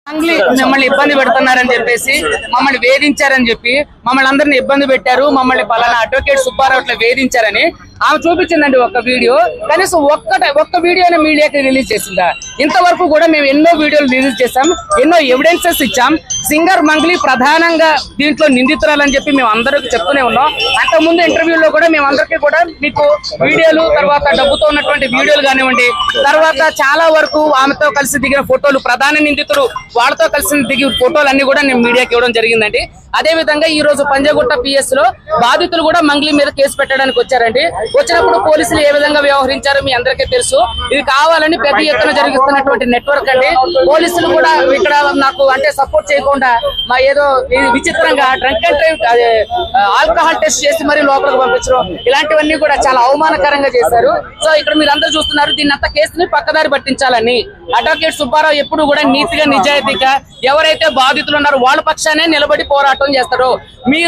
మమ్మల్ని ఇబ్బంది పెడుతున్నారని చెప్పేసి మమ్మల్ని వేధించారని చెప్పి మమ్మల్ని అందరిని ఇబ్బంది పెట్టారు. మమ్మల్ని పలానా అడ్వకేట్ సుబ్బారావు ఇట్లా వేధించారని ఆమె చూపించిందండి ఒక వీడియో. కనీసం ఒక్క వీడియోని మీడియాకి రిలీజ్ చేసిందా? ఇంతవరకు కూడా మేము ఎన్నో వీడియోలు రిలీజ్ చేసాం, ఎన్నో ఎవిడెన్సెస్ ఇచ్చాం. సింగర్ మంగ్లీ ప్రధానంగా దీంట్లో నిందితురాలని చెప్పి మేము అందరికీ చెప్తూనే ఉన్నాం. అంతకుముందు ఇంటర్వ్యూలో కూడా మేము అందరికీ కూడా మీకు వీడియోలు, తర్వాత డబ్బుతో ఉన్నటువంటి వీడియోలు కానివ్వండి, తర్వాత చాలా వరకు ఆమెతో కలిసి దిగిన ఫోటోలు, ప్రధాన నిందితులు వాళ్ళతో కలిసి దిగిన ఫోటోలు అన్ని కూడా నేను మీడియాకి ఇవ్వడం జరిగిందండి. అదే విధంగా ఈ రోజు పంజగుట్ట పిఎస్ లో బాధితులు కూడా మంగ్లీ మీద కేసు పెట్టడానికి వచ్చారండి. వచ్చినప్పుడు పోలీసులు ఏ విధంగా వ్యవహరించారో మీ అందరికీ తెలుసు. ఇది కావాలని పెద్ద ఎత్తున జరుగుతున్నటువంటి నెట్వర్క్ అండి. పోలీసులు కూడా ఇక్కడ నాకు అంటే సపోర్ట్ చేయకుండా మా ఏదో విచిత్రంగా drunk and drive alcohol test చేసి మరి లోపలికి పంపించడం, ఇలాంటివన్నీ కూడా చాలా అవమానకరంగా చేశారు. సో ఇక్కడ మీరు అందరూ చూస్తున్నారు, దీన్ని అంత కేసుని పక్కదారి పట్టించాలని అడ్వకేట్ సుబ్బారావు ఎప్పుడు కూడా నీతిగా నిజాయితీగా ఎవరైతే బాధితులు ఉన్నారో వాళ్ళ పక్షానే నిలబడి పోరాటం చేస్తారో మీరు